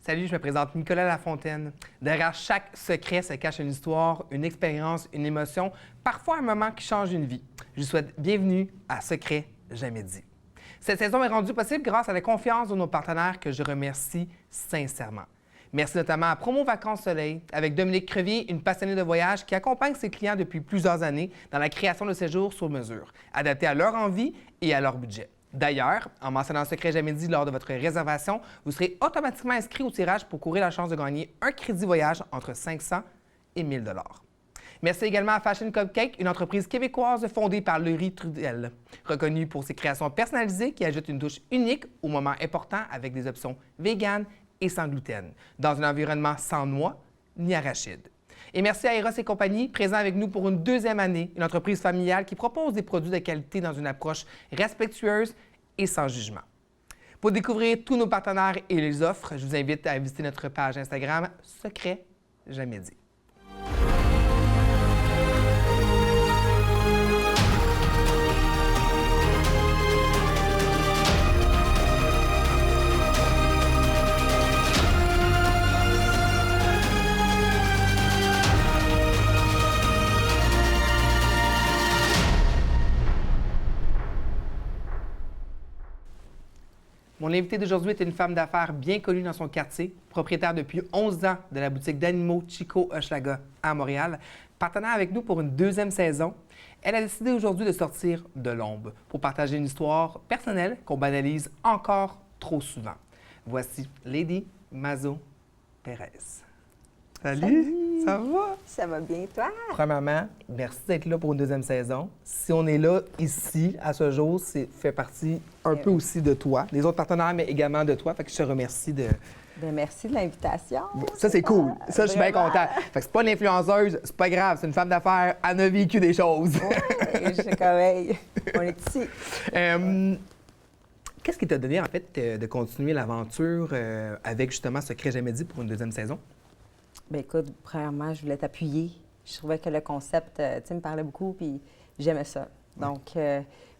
Salut, je me présente Nicolas Lafontaine. Derrière chaque secret se cache une histoire, une expérience, une émotion, parfois un moment qui change une vie. Je vous souhaite bienvenue à Secret jamais dit. Cette saison est rendue possible grâce à la confiance de nos partenaires que je remercie sincèrement. Merci notamment à Promo Vacances Soleil, avec Dominique Crevier, une passionnée de voyage qui accompagne ses clients depuis plusieurs années dans la création de séjours sur mesure, adaptés à leur envie et à leur budget. D'ailleurs, en mentionnant Secret jamais dit lors de votre réservation, vous serez automatiquement inscrit au tirage pour courir la chance de gagner un crédit voyage entre 500 et 1000 $. Merci également à Fashion Cupcake, une entreprise québécoise fondée par Laurie Trudel, reconnue pour ses créations personnalisées qui ajoutent une touche unique aux moments importants avec des options véganes et sans gluten, dans un environnement sans noix ni arachides. Et merci à Eros et compagnie, présent avec nous pour une deuxième année, une entreprise familiale qui propose des produits de qualité dans une approche respectueuse et sans jugement. Pour découvrir tous nos partenaires et les offres, je vous invite à visiter notre page Instagram Secret jamais dit. Mon invité d'aujourd'hui est une femme d'affaires bien connue dans son quartier, propriétaire depuis 11 ans de la boutique d'animaux Chico Hochelaga à Montréal, partenaire avec nous pour une deuxième saison. Elle a décidé aujourd'hui de sortir de l'ombre pour partager une histoire personnelle qu'on banalise encore trop souvent. Voici Lady Mazo Perez. Salut! Ça va? Ça va bien, toi? Premièrement, merci d'être là pour une deuxième saison. Si on est là ici, à ce jour, c'est fait partie un peu aussi de toi, des autres partenaires, mais également de toi. Fait que je te remercie de... Bien, merci de l'invitation. Ça, c'est cool. Ça, je suis bien content. Fait que c'est pas une influenceuse, c'est pas grave, c'est une femme d'affaires, elle a vécu des choses. Oui, je sais quand même. On est ici. Qu'est-ce qui t'a donné, en fait, de continuer l'aventure avec, justement, Secret jamais dit pour une deuxième saison? Bien, écoute, premièrement, je voulais t'appuyer. Je trouvais que le concept, tu sais, me parlait beaucoup, puis j'aimais ça. Donc,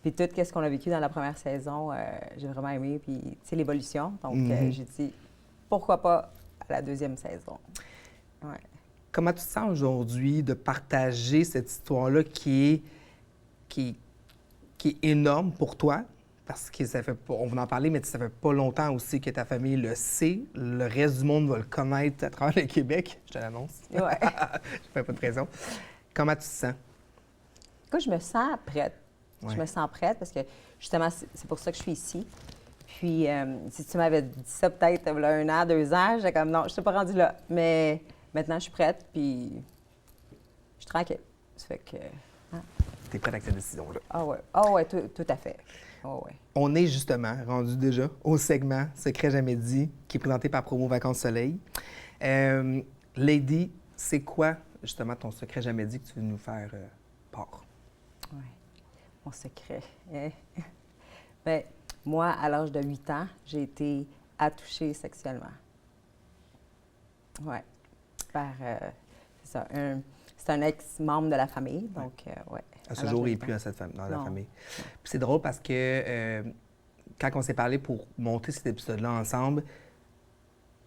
puis tout ce qu'on a vécu dans la première saison, j'ai vraiment aimé, puis, tu sais, l'évolution. Donc, j'ai dit, pourquoi pas à la deuxième saison? Ouais. Comment tu te sens aujourd'hui de partager cette histoire-là qui est énorme pour toi? Parce que ça fait pas, on va en parler, mais ça fait pas longtemps aussi que ta famille le sait. Le reste du monde va le connaître à travers le Québec. Je te l'annonce. Ouais. Je fais pas de pression. Comment tu te sens? Écoute, je me sens prête. Ouais. Je me sens prête parce que, justement, c'est pour ça que je suis ici. Puis, si tu m'avais dit ça peut-être il y a 1 an, 2 ans, j'étais comme non, je ne suis pas rendue là. Mais maintenant, je suis prête, puis je suis tranquille. Ça fait que... Hein? Tu es prête avec cette décision-là? Ah ouais, tout à fait. Oh, ouais. On est justement rendu déjà au segment Secret jamais dit, qui est présenté par Promo Vacances Soleil. Lady, c'est quoi justement ton secret jamais dit que tu veux nous faire part? Oui, mon secret. Bien, moi, à l'âge de 8 ans, j'ai été attouchée sexuellement. Oui, par, c'est ça, c'est un ex-membre de la famille, donc, ouais. À ce jour, il n'est plus dans la famille. Puis c'est drôle parce que quand on s'est parlé pour monter cet épisode-là ensemble,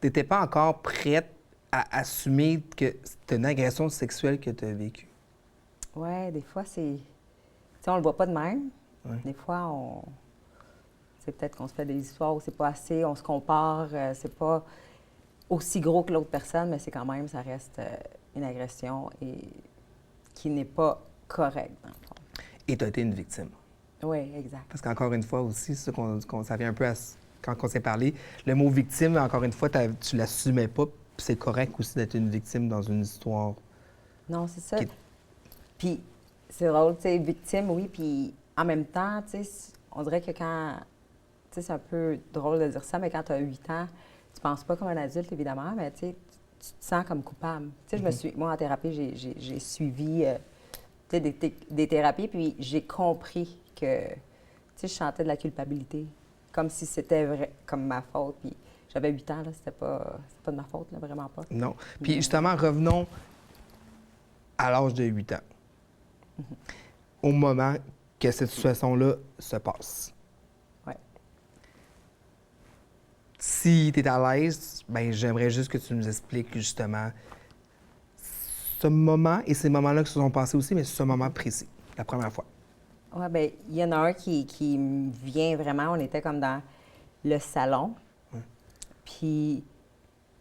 tu n'étais pas encore prête à assumer que c'était une agression sexuelle que tu as vécue. Oui, des fois, c'est... Tu sais, on le voit pas de même. Ouais. Des fois, c'est peut-être qu'on se fait des histoires où c'est pas assez, on se compare, c'est pas aussi gros que l'autre personne, mais c'est quand même, ça reste une agression et qui n'est pas correcte, dans le fond. Et tu as été une victime. Oui, exact. Parce qu'encore une fois aussi, ça vient un peu à quand on s'est parlé, le mot victime, encore une fois, tu l'assumais pas, puis c'est correct aussi d'être une victime dans une histoire. Non, c'est ça. Puis c'est drôle, tu sais, victime, oui, puis en même temps, tu sais, on dirait que quand... Tu sais, c'est un peu drôle de dire ça, mais quand tu as 8 ans, tu penses pas comme un adulte, évidemment, mais tu sais, tu te sens comme coupable. Tu sais, moi, en thérapie, j'ai suivi des thérapies, puis j'ai compris que, tu sais, je sentais de la culpabilité, comme si c'était vrai, comme ma faute, puis j'avais 8 ans, là, c'était pas de ma faute, là, vraiment pas. Non. Puis justement, revenons à l'âge de 8 ans, au moment que cette situation-là se passe. Ouais. si tu es à l'aise, ben j'aimerais juste que tu nous expliques justement ce moment et ces moments-là qui se sont passés aussi, mais ce moment précis, la première fois. Oui, bien, il y en a un qui me vient vraiment. On était comme dans le salon. Puis,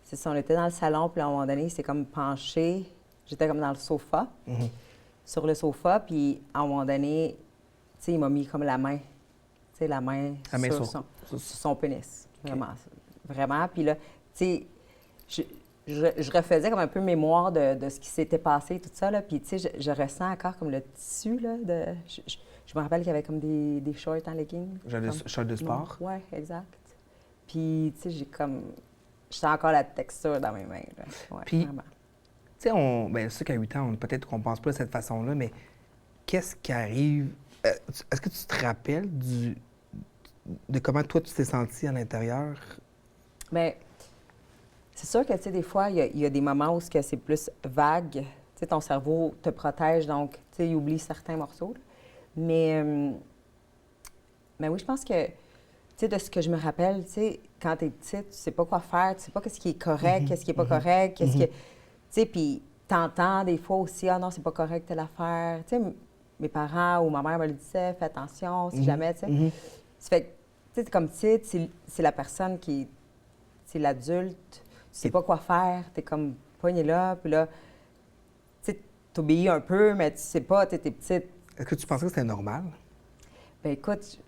c'est ça, on était dans le salon, puis à un moment donné, il s'est comme penché. J'étais comme dans le sofa, sur le sofa, puis à un moment donné, tu sais, il m'a mis comme la main, tu sais, la main sur son pénis. Vraiment, vraiment. Puis là, tu sais, je refaisais comme un peu mémoire de ce qui s'était passé, tout ça, là. Puis, tu sais, je ressens encore comme le tissu, là, je me rappelle qu'il y avait comme des shorts en leggings. Genre des shorts de sport? Oui, exact. Puis, tu sais, j'ai encore la texture dans mes mains, là. Ouais, puis, vraiment. Tu sais, c'est sûr qu'à 8 ans, peut-être qu'on pense pas de cette façon-là, mais qu'est-ce qui arrive? Est-ce que tu te rappelles de comment toi, tu t'es senti à l'intérieur? Bien, c'est sûr que, tu sais, des fois, il y a des moments où c'est plus vague. Tu sais, ton cerveau te protège, donc, tu sais, il oublie certains morceaux. Là. Mais oui, je pense que, tu sais, de ce que je me rappelle, tu sais, quand t'es petite, tu sais pas quoi faire, tu sais pas qu'est-ce qui est correct, qu'est-ce qui est pas correct, qu'est-ce qui... Tu sais, puis t'entends des fois aussi, « Ah non, c'est pas correct telle affaire. » Tu sais, mes parents ou ma mère me le disaient, « Fais attention, si jamais, tu sais. Ça fait que, tu sais, comme petite, c'est la personne qui... C'est l'adulte, tu sais pas quoi faire, t'es comme poignée là, puis là, tu sais, t'obéis un peu, mais tu sais pas, t'es petite. Est-ce que tu pensais que c'était normal? Bien, écoute,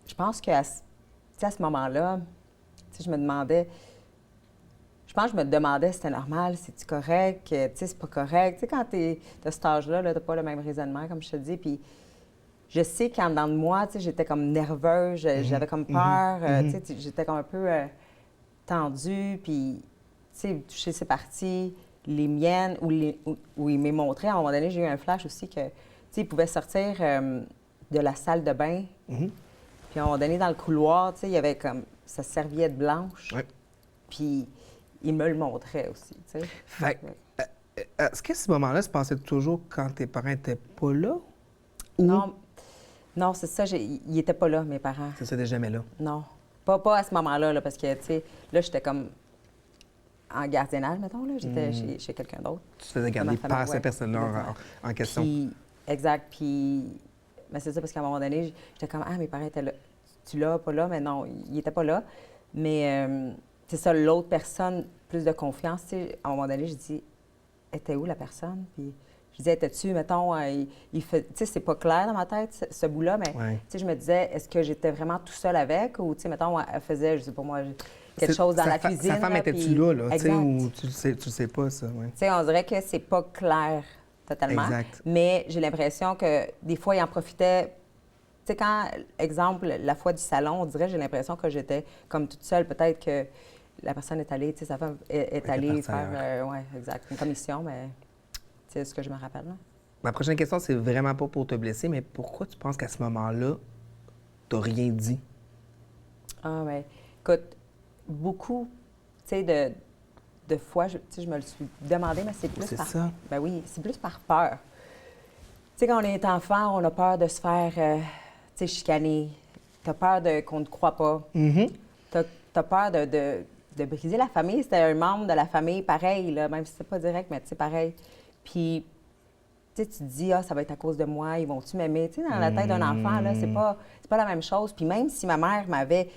je pense qu'à ce moment-là, tu sais, je me demandais si c'était normal, si c'est correct, tu sais, c'est pas correct. Tu sais, quand t'es de cet âge-là, t'as pas le même raisonnement, comme je te dis, puis je sais qu'en dedans de moi, tu sais, j'étais comme nerveuse, j'avais comme peur, tu sais, j'étais comme un peu tendue, puis, tu sais, toucher ses parties, les miennes, où il m'est montré, à un moment donné, j'ai eu un flash aussi que, tu sais, il pouvait sortir de la salle de bain, puis à un moment donné, dans le couloir, tu sais, il y avait comme sa serviette blanche, puis il me le montrait aussi, tu sais. Fait est-ce que ce moment-là se passait toujours quand tes parents n'étaient pas là? Ou... Non, c'est ça, ils n'étaient pas là, mes parents. C'est ça, jamais là? Non. Pas à ce moment-là, là, parce que, tu sais, là, j'étais comme en gardiennage, mettons, là. J'étais chez quelqu'un d'autre. Tu te faisais garder par cette personne-là en question. Puis, exact. Puis, mais c'est ça, parce qu'à un moment donné, j'étais comme, ah, mes parents étaient là. Tu l'as, pas là? Mais non, ils n'étaient pas là. Mais c'est ça, l'autre personne, plus de confiance, tu sais. À un moment donné, je dis, était où la personne? Puis, je disais, étais-tu, mettons, tu sais, c'est pas clair dans ma tête, ce bout-là, mais, tu sais, je me disais, est-ce que j'étais vraiment tout seul avec ou, tu sais, mettons, elle faisait, je sais pas moi, quelque chose dans la cuisine. Sa femme était-tu là, tu sais, ou tu sais pas ça, Tu sais, on dirait que c'est pas clair totalement. Exact. Mais j'ai l'impression que des fois, il en profitait. Tu sais, quand, exemple, la fois du salon, on dirait, j'ai l'impression que j'étais comme toute seule. Peut-être que la personne est allée, tu sais, sa femme est allée faire, oui, exact, une commission, mais... C'est ce que je me rappelle. Là. Ma prochaine question, c'est vraiment pas pour te blesser, mais pourquoi tu penses qu'à ce moment-là, t'as rien dit? Ah, bien, écoute, beaucoup, tu sais, de fois, je me le suis demandé, mais c'est plus par... ça? Ben oui, c'est plus par peur. Tu sais, quand on est enfant, on a peur de se faire, tu sais, chicaner. T'as peur qu'on ne te croit pas. T'as peur de briser la famille. C'était un membre de la famille, pareil, là, même si c'est pas direct, mais tu sais, pareil. Puis, tu sais, tu te dis, ah, ça va être à cause de moi, ils vont-tu m'aimer? Tu sais, dans la tête d'un enfant, là, c'est pas la même chose. Puis même si ma mère m'avait, tu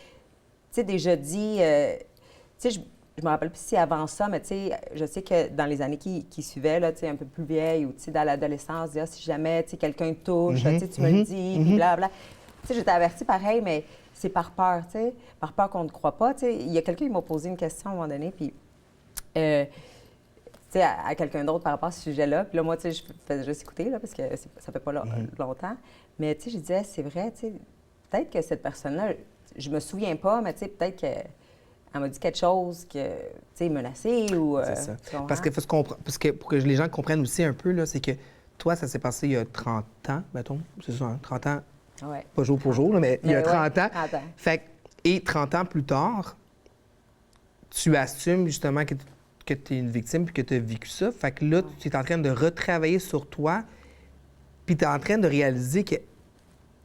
sais, déjà dit, tu sais, je me rappelle plus si avant ça, mais tu sais, je sais que dans les années qui suivaient, là, tu sais, un peu plus vieille ou, tu sais, dans l'adolescence, ah, si jamais, tu sais, quelqu'un te touche, tu sais, tu me le dis, puis blablabla. Tu sais, j'étais avertie pareil, mais c'est par peur, tu sais, par peur qu'on ne croit pas. Tu sais, il y a quelqu'un qui m'a posé une question à un moment donné, puis... tu sais, à quelqu'un d'autre par rapport à ce sujet-là. Puis là, moi, tu sais, je faisais juste écouter, là, parce que ça fait pas longtemps. Mais, tu sais, je disais, c'est vrai, tu sais, peut-être que cette personne-là, je me souviens pas, mais, tu sais, peut-être qu'elle m'a dit quelque chose que, tu sais, menacé ou... c'est ça. Parce que, parce que pour que les gens comprennent aussi un peu, là, c'est que toi, ça s'est passé il y a 30 ans, mettons. C'est ça, hein? 30 ans. Ouais. Pas jour pour jour, là, mais il y a 30 ans. 30 ans. Fait et 30 ans plus tard, tu assumes justement que tu es une victime puis que tu as vécu ça. Fait que là, tu es en train de retravailler sur toi, puis tu es en train de réaliser qu'il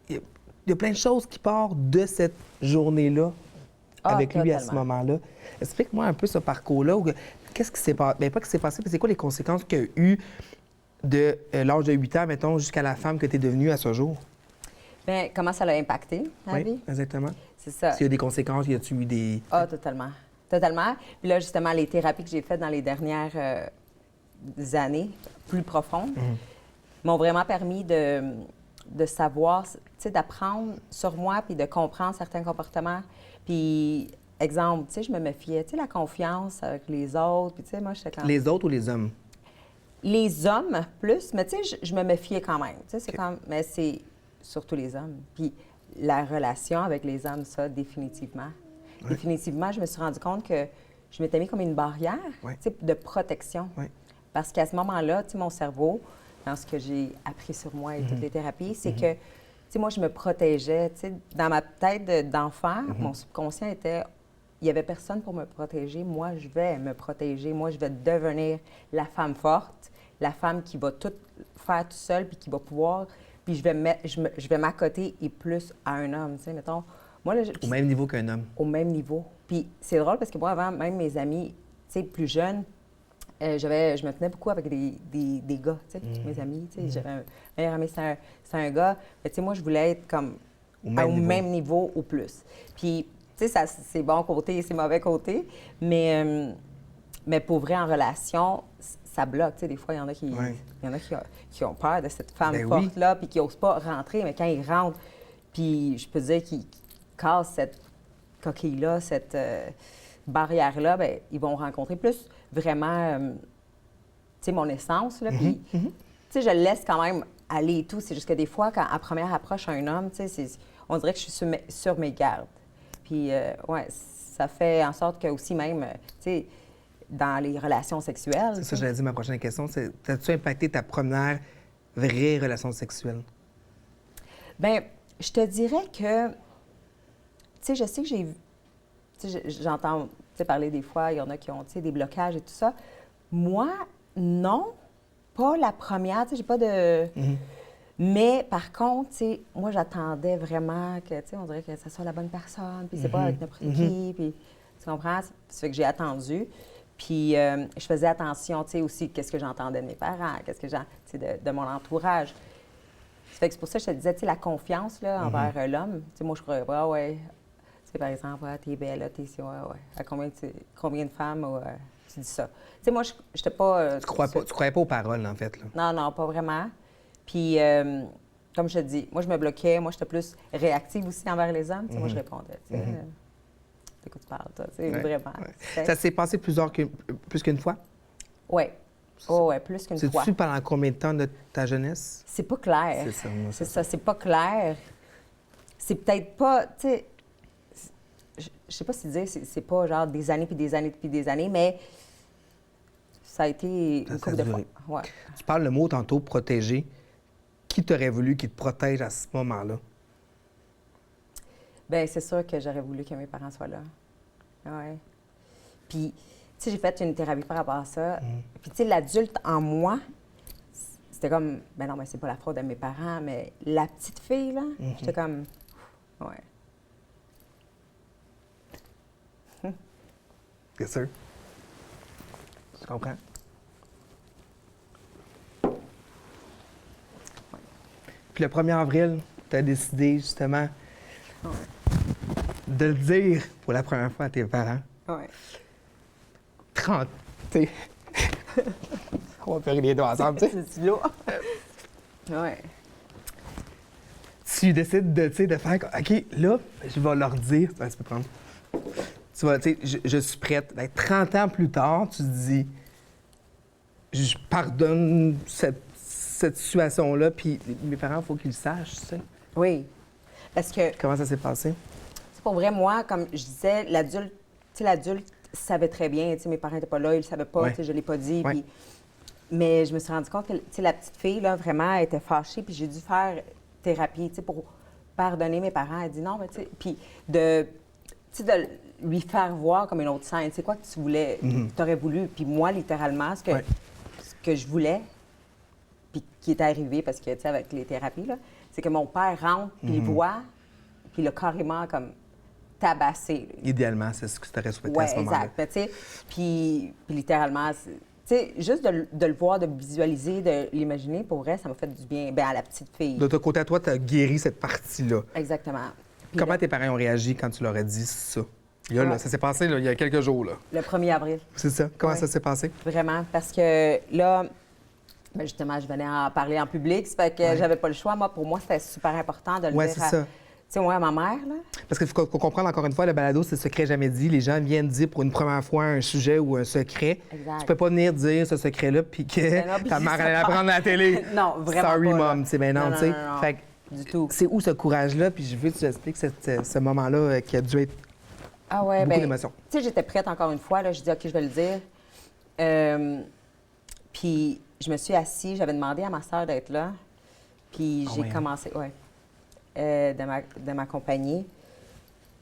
y a plein de choses qui partent de cette journée-là avec lui à ce totalement. moment-là. Explique-moi un peu ce parcours-là. Qu'est-ce qui s'est passé? Bien, pas ce qui s'est passé, mais c'est quoi les conséquences qu'il y a eu de l'âge de 8 ans, mettons, jusqu'à la femme que tu es devenue à ce jour? Bien, comment ça l'a impacté, ma Oui, vie? exactement. C'est ça. S'il y a des conséquences, y a-tu eu des... Ah, totalement. Totalement. Puis là, justement, les thérapies que j'ai faites dans les dernières années, plus profondes, m'ont vraiment permis de savoir, tu sais, d'apprendre sur moi puis de comprendre certains comportements. Puis, exemple, tu sais, je me méfiais, tu sais, la confiance avec les autres. Puis, tu sais, moi, j'étais quand... Les autres ou les hommes? Les hommes, plus, mais tu sais, je me méfiais quand même. Tu sais, c'est OK. comme... Mais c'est surtout les hommes. Puis, la relation avec les hommes, ça, définitivement. Ouais. Définitivement, je me suis rendu compte que je m'étais mis comme une barrière, Ouais. tu sais, de protection. Ouais. Parce qu'à ce moment-là, tu sais, mon cerveau, dans ce que j'ai appris sur moi et toutes les thérapies, c'est que, tu sais, moi, je me protégeais. Tu sais, dans ma tête d'enfant, mon subconscient était, il n'y avait personne pour me protéger. Moi, je vais me protéger. Moi, je vais devenir la femme forte, la femme qui va tout faire tout seule puis qui va pouvoir. Puis je vais m'accoter et plus à un homme, tu sais, mettons. Moi, là, Au même niveau qu'un homme. au même niveau. Puis c'est drôle parce que moi, avant, même mes amis, tu sais, plus jeunes, je me tenais beaucoup avec des gars, tu sais, mes amis. Tu sais, j'avais un meilleur ami, c'est un gars. Mais tu sais, moi, je voulais être comme Au même niveau. niveau ou plus. Puis, tu sais, ça, c'est bon côté et c'est mauvais côté. Mais pour vrai, en relation, ça bloque. Tu sais, des fois, il y en a Ouais. qui ont peur de cette femme Ben oui. forte-là, puis qui n'osent pas rentrer. Mais quand ils rentrent, puis je peux dire qu'ils cassent cette coquille-là, cette barrière-là, bien, ils vont rencontrer plus vraiment, tu sais, mon essence. Là, puis, tu sais, je le laisse quand même aller et tout. C'est juste que des fois, quand à première approche un homme, tu sais, on dirait que je suis sur mes gardes. Puis, ouais, ça fait en sorte que aussi même, tu sais, dans les relations sexuelles. C'est ça, j'allais dire ma prochaine question. C'est, t'as-tu impacté ta première vraie relation sexuelle? Bien, je te dirais que, tu sais, je sais que j'ai... Tu sais, j'entends, tu sais, parler des fois, il y en a qui ont, tu sais, des blocages et tout ça. Moi, non, pas la première, tu sais, j'ai pas de... Mais par contre, tu sais, moi, j'attendais vraiment que, tu sais, on dirait que ça soit la bonne personne, puis c'est pas avec n'importe qui, puis tu comprends? Ça fait que j'ai attendu. Puis je faisais attention, tu sais, aussi, qu'est-ce que j'entendais de mes parents, qu'est-ce que tu sais, de mon entourage. Ça fait que c'est pour ça que je te disais, tu sais, la confiance, là, envers l'homme. Tu sais, moi, je croyais, ah ouais, tu sais, par exemple, ah, t'es belle, là, t'es si, ouais, ouais. À combien de femmes tu dis ça? Tu sais, moi, je n'étais pas... Tu croyais pas aux paroles, en fait, là. Non, non, pas vraiment. Puis, comme je te dis, moi, je me bloquais. Moi, j'étais plus réactive aussi envers les hommes. Tu sais, moi, je répondais, tu sais, de quoi tu parles, toi, tu sais, Ouais, vraiment. ouais. Ça s'est passé plus qu'une fois? Oui. Oh, ouais, plus qu'une fois. C'est-tu pendant combien de temps de ta jeunesse? C'est pas clair. C'est ça, moi, C'est ça, c'est pas clair. C'est peut-être pas, tu sais, je sais pas si dire, c'est pas genre des années puis des années puis des années, mais ça a été une couple de fois. Ouais. Tu parles le mot tantôt, protéger. Qui t'aurait voulu qu'il te protège à ce moment-là? Bien, c'est sûr que j'aurais voulu que mes parents soient là. Oui. Puis, tu sais, j'ai fait une thérapie par rapport à ça. Puis, tu sais, l'adulte en moi, c'était comme, ben non, mais c'est pas la faute de mes parents, mais la petite fille, là, j'étais comme, ouais. Bien sûr. Tu comprends? Puis le 1er avril, tu as décidé justement de le dire pour la première fois à tes parents. Ouais. 30. T'sais. On va faire les deux ensemble, tu sais. C'est lourd. Ouais. Tu décides de faire OK, là, je vais leur dire. Tu peux prendre. Tu vas, tu sais, je suis prête. Ben, 30 ans plus tard, tu te dis, je pardonne cette situation-là, puis mes parents, il faut qu'ils le sachent, tu sais. Oui. Parce que, Comment ça s'est passé? c'est pour vrai, moi, comme je disais, l'adulte, tu sais, l'adulte savait très bien, tu sais, mes parents n'étaient pas là, ils ne le savaient pas, Ouais. tu sais, je ne l'ai pas dit. Ouais. Puis... Mais je me suis rendu compte que, tu sais, la petite fille, là, vraiment, elle était fâchée, puis j'ai dû faire thérapie, tu sais, pour pardonner mes parents. Elle dit non, mais tu sais, puis de lui faire voir comme une autre scène. C'est quoi que tu voulais, que tu aurais voulu. Puis moi, littéralement, ce que je voulais, puis qui est arrivé, parce que, tu sais, avec les thérapies, là, c'est que mon père rentre, puis il voit, puis il a carrément comme tabassé. Là. Idéalement, c'est ce que tu aurais souhaité Oui, à ce moment-là. exact. Tu sais, puis littéralement, tu sais, juste de le voir, de le visualiser, de l'imaginer, pour vrai, ça m'a fait du bien. Bien, à la petite fille. De ton côté à toi, tu as guéri cette partie-là. Exactement. Puis Comment là, tes parents ont réagi quand tu leur as dit ça? Là, Ouais. ça s'est passé là, il y a quelques jours. Là. le 1er avril, C'est ça? Comment Ouais. ça s'est passé? vraiment, parce que là, ben justement, je venais en parler en public, ça fait que Ouais. j'avais pas le choix. Moi, pour moi, c'était super important de le Oui, dire c'est à, ça. tu sais, moi, à ma mère, là. Parce qu'il faut qu'on comprenne encore une fois, le balado, c'est secret jamais dit. Les gens viennent dire pour une première fois un sujet ou un secret. Exact. Tu peux pas venir dire ce secret-là puis que Ben non, puis ta que mère ça allait l'apprendre à la télé. Non, vraiment Sorry, pas, là. mom. Tu sais, ben non, Non, tu sais. non, non, non. Fait que Du tout. c'est où ce courage-là? Puis je veux que tu expliques ce moment-là qui a dû être Ah ouais, beaucoup ben, d'émotions. tu sais, j'étais prête encore une fois, là. Je dis, OK, je vais le dire. Puis je me suis assise, j'avais demandé à ma sœur d'être là. Puis Ah j'ai ouais, hein? commencé, de m'accompagner.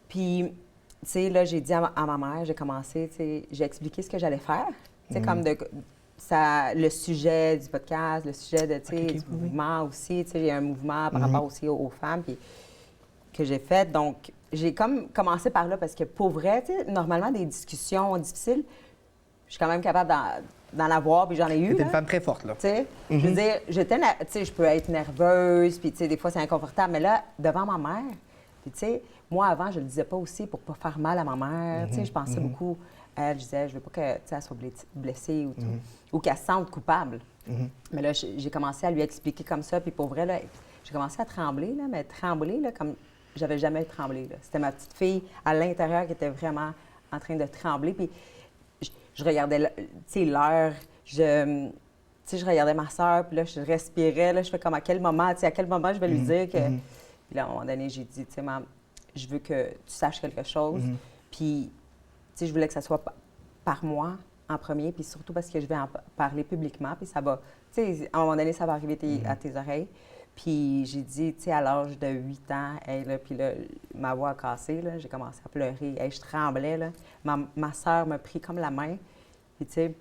Puis, tu sais, là, j'ai dit à ma mère, j'ai commencé, tu sais, j'ai expliqué ce que j'allais faire. Tu sais, comme le sujet du podcast, le sujet de, tu sais, Ok, du oui. mouvement aussi. Tu sais, il y a un mouvement par rapport aussi aux femmes puis, que j'ai fait. Donc, j'ai comme commencé par là parce que pour vrai, tu sais, normalement, des discussions difficiles, je suis quand même capable d'en avoir, puis j'en ai eu. T'es là. une femme très forte, là. Tu sais, je veux dire, tu sais, je peux être nerveuse, puis tu sais, des fois, c'est inconfortable, mais là, devant ma mère, puis tu sais, moi, avant, je le disais pas aussi pour pas faire mal à ma mère, tu sais, je pensais beaucoup à elle, je disais, je veux pas que, tu sais, elle soit blessée ou tout, ou qu'elle se sente coupable. Mais là, j'ai commencé à lui expliquer comme ça, puis pour vrai, là, j'ai commencé à trembler, là, mais trembler, là, comme j'avais jamais tremblé, là. C'était ma petite fille à l'intérieur qui était vraiment en train de trembler, puis je regardais, tu sais, l'heure, tu sais, je regardais ma sœur, puis là, je respirais, là, je fais comme à quel moment, tu sais, à quel moment je vais lui dire que... Puis là, à un moment donné, j'ai dit, tu sais, maman, je veux que tu saches quelque chose, puis, tu sais, je voulais que ça soit par moi en premier, puis surtout parce que je vais en parler publiquement, puis ça va, tu sais, à un moment donné, ça va arriver à tes oreilles. Puis j'ai dit, tu sais, à l'âge de 8 ans, hey, là, puis là, ma voix a cassé, là, j'ai commencé à pleurer, hey, je tremblais, là. Ma sœur m'a pris comme la main, puis tu sais,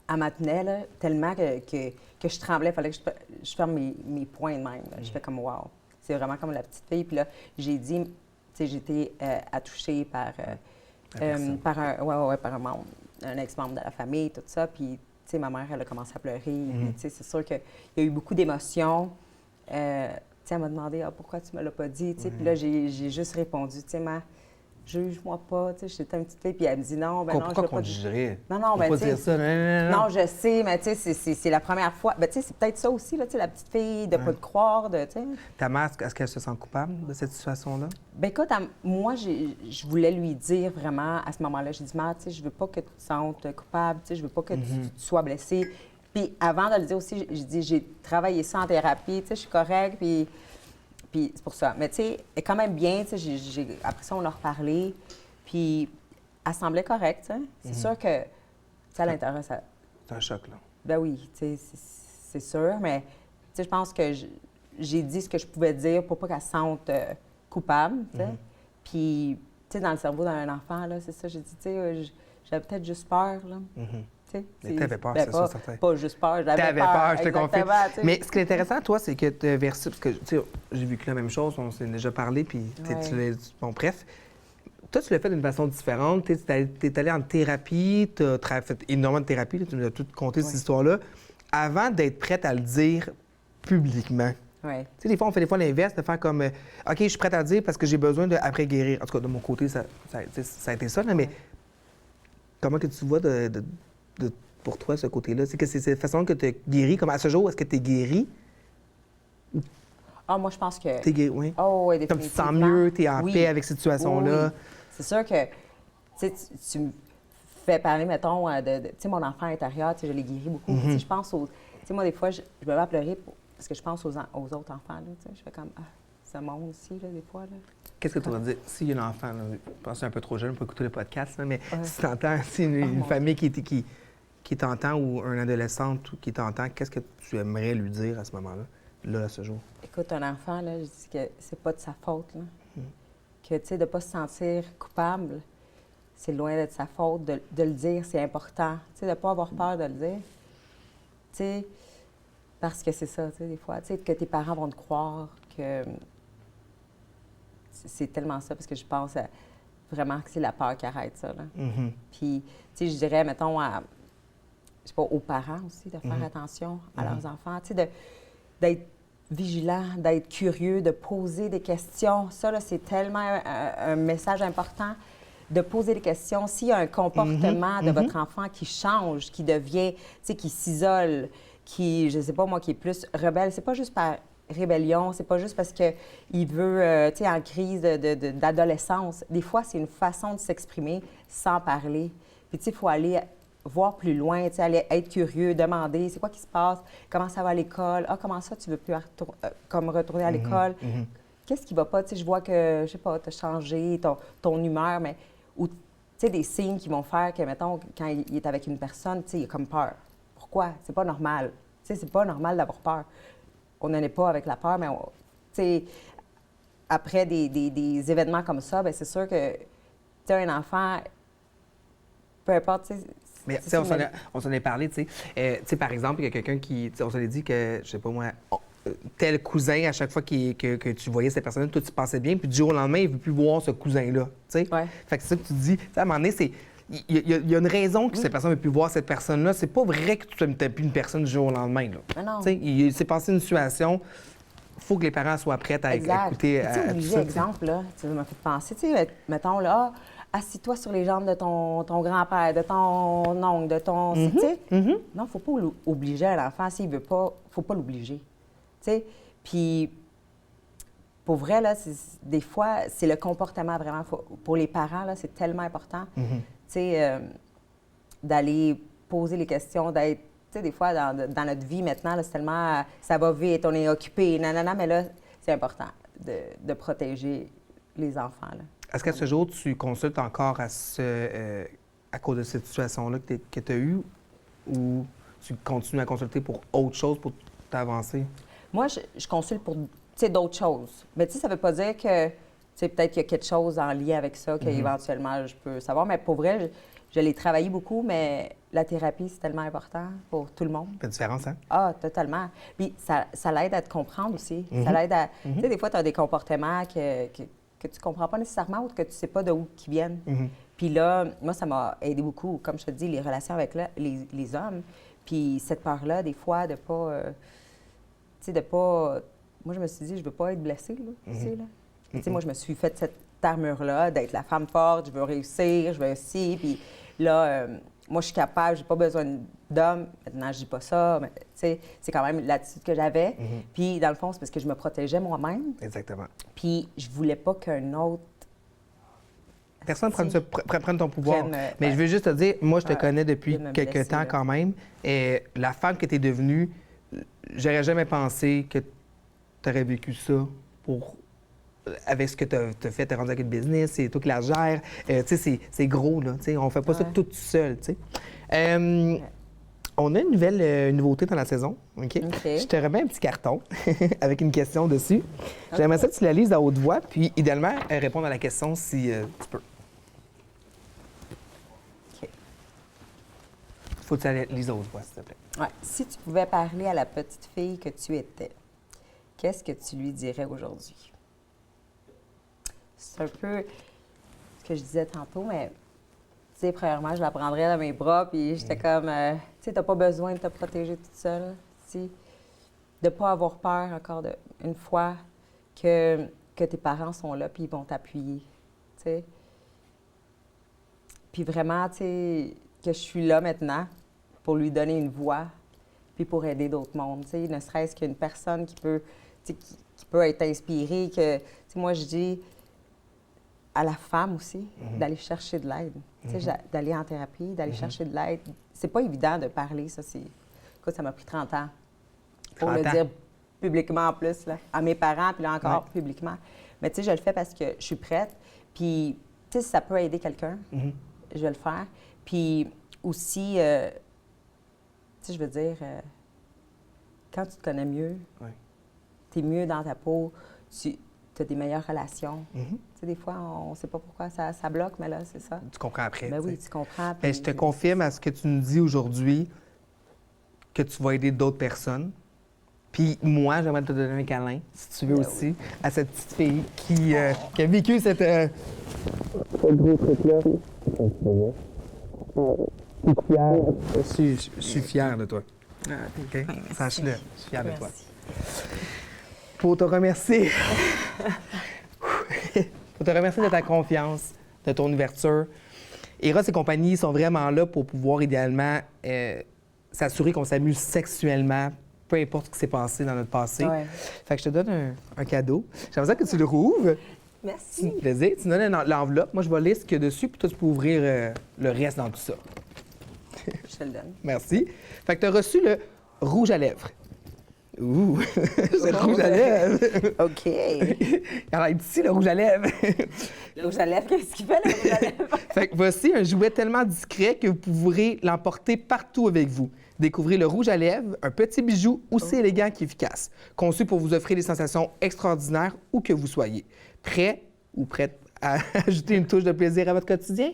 elle m'a tenait, là, tellement que je tremblais, il fallait que je ferme mes poings de même, là. Je fais comme, wow, c'est vraiment comme la petite fille. Puis là, j'ai dit, tu sais, j'ai été attouchée par par un ex-membre de la famille, tout ça, puis, tu sais, ma mère, elle a commencé à pleurer, puis, tu sais, c'est sûr qu'il y a eu beaucoup d'émotions. Tu sais, elle m'a demandé pourquoi tu me l'as pas dit, tu sais, puis là, j'ai juste répondu, tu sais, juge-moi pas, tu sais, j'étais une petite fille, puis elle me dit non, ben non, Pourquoi je qu'on veux te pas. jugerait? Non, Faut ben pas tu sais. dire ça. Non. Non, je sais, mais tu sais, c'est la première fois. Ben tu sais, c'est peut-être ça aussi, là, tu sais, la petite fille, de pas te croire, de, tu sais. Ta mère, est-ce qu'elle se sent coupable de cette situation-là? Ben écoute, moi, je voulais lui dire vraiment à ce moment-là, j'ai dit, mère, tu sais, je veux pas que tu te sentes coupable, tu sais, je veux pas que tu sois blessée. Puis avant de le dire aussi, j'ai dit, j'ai travaillé ça en thérapie, tu sais, je suis correcte, puis c'est pour ça. Mais tu sais, elle est quand même bien, tu sais, après ça, on a reparlé, puis elle semblait correcte, tu sais. C'est sûr que, tu sais, à l'intérieur, ça... C'est un choc, là. Ben oui, tu sais, c'est sûr, mais tu sais, je pense que j'ai dit ce que je pouvais dire pour pas qu'elle se sente coupable, tu sais. Puis, tu sais, dans le cerveau d'un enfant, là, c'est ça, j'ai dit, tu sais, j'avais peut-être juste peur, là. Mais t'avais peur, ben, c'est sûr, certain. Pas juste peur, j'avais peur. T'avais peur, je te confie. Exactement, tu sais. Mais ce qui est intéressant, toi, c'est que tu versus, parce que, tu sais, j'ai vécu la même chose, on s'est déjà parlé, puis bon, bref. Toi, tu l'as fait d'une façon différente. Tu es allé en thérapie, tu as fait énormément de thérapie, tu nous as tout conté cette histoire-là, avant d'être prête à le dire publiquement. Ouais. Tu sais, des fois, on fait l'inverse, de faire comme OK, je suis prête à le dire parce que j'ai besoin après guérir. En tout cas, de mon côté, ça a été ça, là, mais comment que tu vois pour toi ce côté-là? C'est que c'est cette façon que tu as guéri. Comme à ce jour, est-ce que tu es guéri? Ah, moi, je pense que... T'es guéri, oui. Oh, oui, Comme tu te définitivement. sens mieux, tu es en Oui. paix avec cette situation-là. Oui. C'est sûr que, tu sais, tu me fais parler, mettons, tu sais, mon enfant intérieur, tu sais, je l'ai guéri beaucoup. Tu sais, je pense aux... Tu sais, moi, des fois, je me mets à pleurer parce que je pense aux autres enfants, là, tu sais. Je fais comme, ça monte aussi, là, des fois, là. Qu'est-ce que tu vas dire? S'il y a un enfant, là, je pense que c'est un peu trop jeune pour écouter le podcast, là, mais si tu entends, si une famille qui t'entend ou un adolescent qui t'entend, qu'est-ce que tu aimerais lui dire à ce moment-là, là, à ce jour? Écoute, un enfant, là, je dis que c'est pas de sa faute, là. Que, tu sais, de pas se sentir coupable, c'est loin d'être sa faute. De le dire, c'est important. Tu sais, de pas avoir peur de le dire. Tu sais, parce que c'est ça, tu sais, des fois. Tu sais, que tes parents vont te croire, que... Tu c'est tellement ça, parce que je pense vraiment que c'est la peur qui arrête ça, là. Puis, tu sais, je dirais, mettons, je sais pas, aux parents aussi, de faire attention à leurs enfants, tu sais, d'être vigilant, d'être curieux, de poser des questions. Ça, là, c'est tellement un message important, de poser des questions. S'il y a un comportement de votre enfant qui change, qui devient, tu sais, qui s'isole, qui, je sais pas moi, qui est plus rebelle, c'est pas juste par rébellion, c'est pas juste parce qu'il veut, tu sais, en crise d'adolescence. Des fois, c'est une façon de s'exprimer sans parler. Puis, tu sais, il faut aller voir plus loin, tu sais, aller être curieux, demander c'est quoi qui se passe, comment ça va à l'école, comment ça, tu veux plus comme retourner à l'école, qu'est-ce qui va pas, tu sais, je vois que, je sais pas, tu as changé ton humeur, mais, ou, tu sais, des signes qui vont faire que, mettons, quand il est avec une personne, tu sais, il a comme peur. Pourquoi? C'est pas normal. Tu sais, c'est pas normal d'avoir peur. On n'en est pas avec la peur, mais, tu sais, après des événements comme ça, bien, c'est sûr que, tu sais, un enfant, peu importe, tu sais. Mais tu sais, on s'en est parlé, tu sais, par exemple, il y a quelqu'un qui, on s'en est dit que, je sais pas moi, tel cousin, à chaque fois que tu voyais cette personne, tout se passait bien, puis du jour au lendemain, il ne veut plus voir ce cousin-là, tu sais. Ouais. Fait que c'est ça que tu dis, tu sais, à un moment donné, c'est... Il y a une raison que cette personne ne veut plus voir cette personne-là. C'est pas vrai que tu n'aimes plus une personne du jour au lendemain, là. Mais non. Tu sais, il s'est passé une situation, il faut que les parents soient prêts à écouter à tout ça. Exemple, là, tu m'as fait penser, tu sais, mettons, là, assis-toi sur les jambes de ton grand-père, de ton oncle, de ton... Tu sais, non, il ne faut pas obliger à l'enfant. S'il ne veut pas, il ne faut pas l'obliger. Tu sais, puis pour vrai, là, des fois, c'est le comportement vraiment. Pour les parents, là, c'est tellement important, tu sais, d'aller poser les questions, d'être... Tu sais, des fois, dans notre vie maintenant, là, c'est tellement... ça va vite, on est occupé, nanana, mais là, c'est important de protéger les enfants, là. Est-ce qu'à ce jour, tu consultes encore à cause de cette situation-là que tu as eue, ou tu continues à consulter pour autre chose, pour t'avancer? Moi, je consulte pour, tu sais, d'autres choses. Mais tu sais, ça ne veut pas dire que, tu sais, peut-être qu'il y a quelque chose en lien avec ça qu'éventuellement je peux savoir. Mais pour vrai, je l'ai travaillé beaucoup, mais la thérapie, c'est tellement important pour tout le monde. Il y a une différence, hein? Ah, totalement. Puis ça l'aide à te comprendre aussi. Ça l'aide à... Tu sais, des fois, tu as des comportements que tu ne comprends pas nécessairement ou que tu ne sais pas d'où ils viennent. Puis là, moi, ça m'a aidé beaucoup, comme je te dis, les relations avec les hommes. Puis cette peur-là, des fois, de pas... tu sais, de pas... Moi, je me suis dit, je ne veux pas être blessée, là, tu sais, là. Tu sais, moi, je me suis fait cette armure-là, d'être la femme forte, je veux réussir, je veux aussi. Puis là, moi, je suis capable, j'ai pas besoin d'homme. Maintenant, je dis pas ça, mais tu sais, c'est quand même l'attitude que j'avais. Puis, dans le fond, c'est parce que je me protégeais moi-même. Exactement. Puis, je voulais pas qu'un autre... Personne prenne ton pouvoir. Mais je veux juste te dire, moi, je te connais depuis quelques temps quand même. Et la femme que tu es devenue, j'aurais jamais pensé que tu aurais vécu ça avec ce que tu as fait. Tu es rendu avec une business, c'est toi qui la gères. Tu sais, c'est gros, là. Tu sais, on fait pas ça tout seul, tu sais. On a une nouveauté dans la saison, OK? Je te remets un petit carton avec une question dessus. J'aimerais ça que tu la lises à haute voix, puis idéalement, répondre à la question si tu peux. OK. Faut que tu la lises à haute voix, s'il te plaît. Ouais. Si tu pouvais parler à la petite fille que tu étais, qu'est-ce que tu lui dirais aujourd'hui? C'est un peu ce que je disais tantôt, mais... Tu sais, premièrement, je la prendrais dans mes bras, puis j'étais comme, tu sais, t'as pas besoin de te protéger toute seule, tu sais. De pas avoir peur, encore une fois, que tes parents sont là, puis ils vont t'appuyer, tu sais. Puis vraiment, tu sais, que je suis là maintenant pour lui donner une voix, puis pour aider d'autres mondes, tu sais. Ne serait-ce qu'une personne qui peut, tu sais, qui peut être inspirée, que, tu sais, moi, je dis à la femme aussi, d'aller chercher de l'aide. Tu sais, d'aller en thérapie, d'aller chercher de l'aide. C'est pas évident de parler, ça. Écoute, ça m'a pris 30 ans pour le dire publiquement en plus, là, à mes parents, puis là encore publiquement. Mais tu sais, je le fais parce que je suis prête. Puis, tu sais, si ça peut aider quelqu'un, je vais le faire. Puis aussi, tu sais, je veux dire, quand tu te connais mieux, tu es mieux dans ta peau, tu as des meilleures relations. Tu sais, des fois, on ne sait pas pourquoi ça bloque, mais là, c'est ça. Tu comprends après. Ben oui, tu comprends. Puis, je te confirme à ce que tu nous dis aujourd'hui que tu vas aider d'autres personnes. Puis moi, j'aimerais te donner un câlin, si tu veux aussi, à cette petite fille qui a vécu cette... gros truc-là. Je suis fier de toi. OK? Sache-le, je suis fier de toi. Pour te remercier... Pour te remercier de ta confiance, de ton ouverture. Eros et compagnie sont vraiment là pour pouvoir idéalement s'assurer qu'on s'amuse sexuellement, peu importe ce qui s'est passé dans notre passé. Ouais. Fait que je te donne un cadeau. J'aimerais ça que tu le rouvres. Merci. Plaisir. Tu me donnes l'enveloppe. Moi, je vais lire ce qu'il y a dessus, puis toi, tu peux ouvrir le reste dans tout ça. Je te le donne. Merci. Fait que tu as reçu le rouge à lèvres. Ouh! C'est le rouge à lèvres! OK. Alors, ici, le rouge à lèvres. Le rouge à lèvres, qu'est-ce qu'il fait, le rouge à lèvres? Fait que voici un jouet tellement discret que vous pourrez l'emporter partout avec vous. Découvrez le rouge à lèvres, un petit bijou aussi élégant qu'efficace, conçu pour vous offrir des sensations extraordinaires où que vous soyez. Prêt ou prête à ajouter une touche de plaisir à votre quotidien?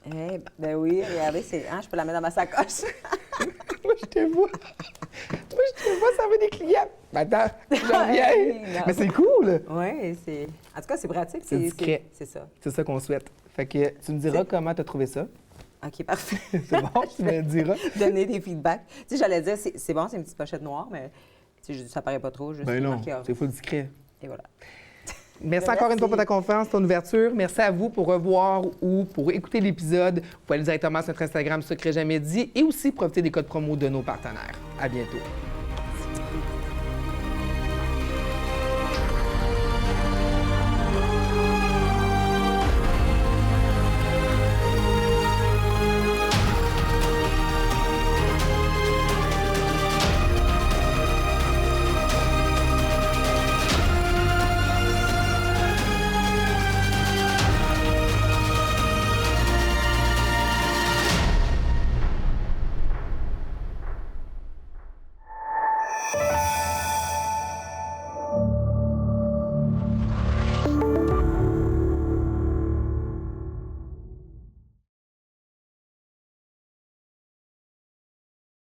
Eh ben oui, regardez, je peux la mettre dans ma sacoche. Moi, je te vois. Ça veut des clients. Attends, j'en viens. Mais c'est cool. Oui, c'est... En tout cas, c'est pratique. C'est discret. C'est ça. C'est ça qu'on souhaite. Fait que tu me diras comment tu as trouvé ça. OK, parfait. C'est bon, tu me le diras. Donner des feedbacks. Tu sais, j'allais dire, c'est bon, c'est une petite pochette noire, mais tu sais, ça paraît pas trop. Juste Ben non, marqué c'est full discret. Et voilà. Merci encore une fois pour ta confiance, ton ouverture. Merci à vous pour revoir ou pour écouter l'épisode. Vous pouvez aller directement sur notre Instagram Secret Jamais Dit et aussi profiter des codes promo de nos partenaires. À bientôt.